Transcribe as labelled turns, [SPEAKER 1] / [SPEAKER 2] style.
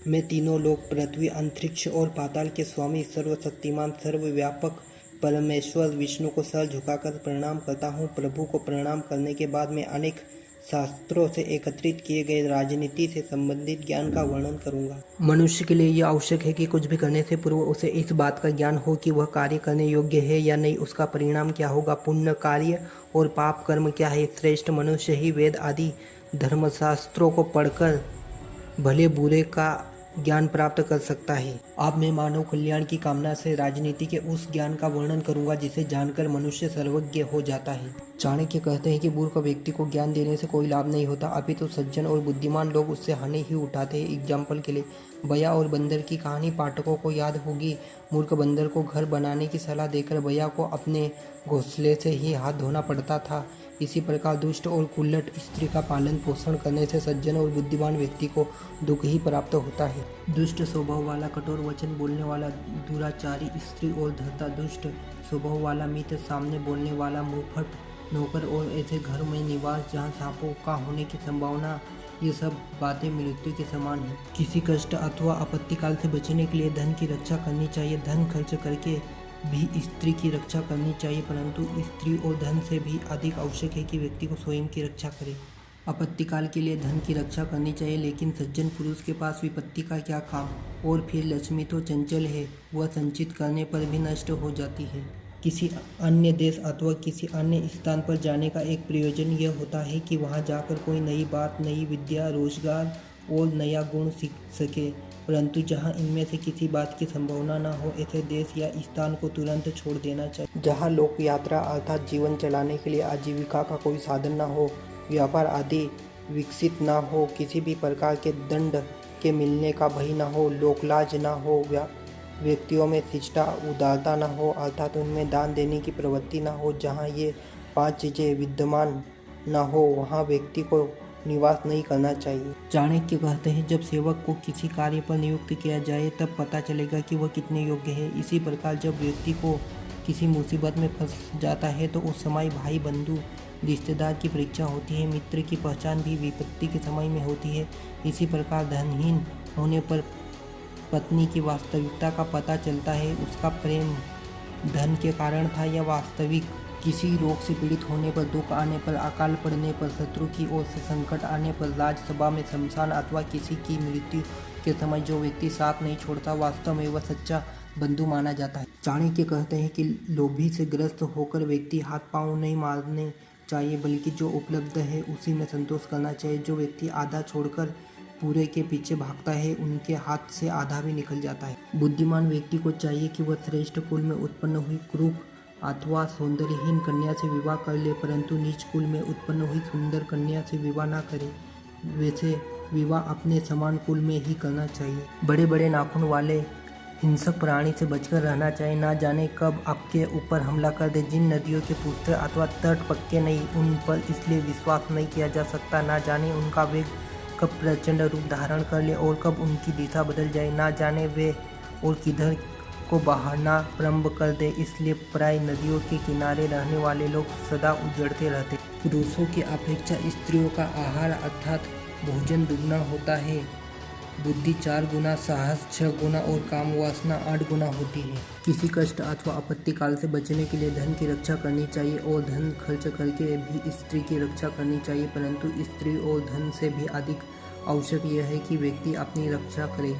[SPEAKER 1] मैं तीनों लोक, पृथ्वी, अंतरिक्ष और पाताल के स्वामी, सर्वशक्तिमान, सर्वव्यापक परमेश्वर विष्णु को सर झुकाकर प्रणाम करता हूँ। प्रभु को प्रणाम करने के बाद मैं अनेक शास्त्रों से एकत्रित किए गए राजनीति से संबंधित ज्ञान का वर्णन करूंगा। मनुष्य के लिए यह आवश्यक है कि कुछ भी करने से पूर्व उसे इस बात का ज्ञान हो कि वह कार्य करने योग्य है या नहीं, उसका परिणाम क्या होगा, पुण्य कार्य और पाप कर्म क्या है। श्रेष्ठ मनुष्य ही वेद आदि धर्मशास्त्रों को पढ़कर भले बुरे का ज्ञान प्राप्त कर सकता है। अब मैं मानव कल्याण की कामना से राजनीति के उस ज्ञान का वर्णन करूंगा जिसे जानकर मनुष्य सर्वज्ञ हो जाता है। चाणक्य कहते हैं कि मूर्ख व्यक्ति को ज्ञान देने से कोई लाभ नहीं होता, अभी तो सज्जन और बुद्धिमान लोग उससे हानि ही उठाते हैं। एग्जाम्पल के लिए बया और बंदर की कहानी पाठकों को याद होगी। मूर्ख बंदर को घर बनाने की सलाह देकर बया को अपने घोंसले से ही हाथ धोना पड़ता था। इसी प्रकार दुष्ट और कुल्लट स्त्री का पालन पोषण करने से सज्जन और बुद्धिमान व्यक्ति को दुख ही प्राप्त होता है। दुष्ट स्वभाव वाला, कठोर वचन बोलने वाला दुराचारी स्त्री और धरता दुष्ट स्वभाव वाला मित्र, सामने बोलने वाला मुंहफट नौकर और ऐसे घर में निवास जहाँ सांपों का होने की संभावना, ये सब बातें मृत्यु के समान है। किसी कष्ट अथवा आपत्ति काल से बचने के लिए धन की रक्षा करनी चाहिए। धन खर्च करके भी स्त्री की रक्षा करनी चाहिए, परंतु स्त्री और धन से भी अधिक आवश्यक है कि व्यक्ति को स्वयं की रक्षा करे। आपत्ति काल के लिए धन की रक्षा करनी चाहिए, लेकिन सज्जन पुरुष के पास विपत्ति का क्या काम। और फिर लक्ष्मी तो चंचल है, वह संचित करने पर भी नष्ट हो जाती है। किसी अन्य देश अथवा किसी अन्य स्थान पर जाने का एक प्रयोजन यह होता है कि वहां जाकर कोई नई बात, नई विद्या, रोजगार और नया गुण सीख सके, परंतु जहां इनमें से किसी बात की संभावना न हो, ऐसे देश या स्थान को तुरंत छोड़ देना चाहिए। जहां लोक यात्रा अर्थात जीवन चलाने के लिए आजीविका का कोई साधन न हो, व्यापार आदि विकसित न हो, किसी भी प्रकार के दंड के मिलने का भय न हो, लोकलाज न हो, व्यक्तियों में शिष्टा उदारता न हो अर्थात उनमें दान देने की प्रवृत्ति न हो, जहाँ ये 5 चीज़ें विद्यमान न हो, वहाँ व्यक्ति को निवास नहीं करना चाहिए। चाणक्य कहते हैं, जब सेवक को किसी कार्य पर नियुक्त किया जाए तब पता चलेगा कि वह कितने योग्य है। इसी प्रकार जब व्यक्ति को किसी मुसीबत में फंस जाता है तो उस समय भाई, बंधु, रिश्तेदार की परीक्षा होती है। मित्र की पहचान भी विपत्ति के समय में होती है। इसी प्रकार धनहीन होने पर पत्नी की वास्तविकता का पता चलता है, उसका प्रेम धन के कारण था या वास्तविक। किसी रोग से पीड़ित होने पर, दुख आने पर, अकाल पड़ने पर, शत्रु की ओर से संकट आने पर, राजसभा में, शमशान अथवा किसी की मृत्यु के समय जो व्यक्ति साथ नहीं छोड़ता, वास्तव में वह सच्चा बंधु माना जाता है। चाणक्य कहते हैं कि लोभी से ग्रस्त होकर व्यक्ति हाथ पांव नहीं मारने चाहिए, बल्कि जो उपलब्ध है उसी में संतोष करना चाहिए। जो व्यक्ति आधा छोड़कर पूरे के पीछे भागता है, उनके हाथ से आधा भी निकल जाता है। बुद्धिमान व्यक्ति को चाहिए कि वह श्रेष्ठ कुल में उत्पन्न हुई कुरूप अथवा सौंदर्यहीन कन्या से विवाह कर ले, परंतु नीच कुल में उत्पन्न हुई सुंदर कन्या से विवाह न करे। वैसे विवाह अपने समान कुल में ही करना चाहिए। बड़े बड़े नाखून वाले हिंसक प्राणी से बचकर रहना चाहिए। ना जाने कब आपके ऊपर हमला कर दे। जिन नदियों के पृष्ठ अथवा तट पक्के नहीं, उन पर इसलिए विश्वास नहीं किया जा सकता। ना जाने उनका वेग कब प्रचंड रूप धारण कर ले और कब उनकी दिशा बदल जाए। ना जाने वे और किधर को बहाना प्रारंभ कर दे। इसलिए प्राय नदियों के किनारे रहने वाले लोग सदा उजड़ते रहते। पुरुषों की अपेक्षा स्त्रियों का आहार अर्थात भोजन दुगना होता है। बुद्धि 4 गुना, साहस 6 गुना और काम वासना 8 गुना होती है। किसी कष्ट अथवा आपत्ति काल से बचने के लिए धन की रक्षा करनी चाहिए और धन खर्च करके भी स्त्री की रक्षा करनी चाहिए, परंतु स्त्री और धन से भी अधिक आवश्यक यह है कि व्यक्ति अपनी रक्षा करे।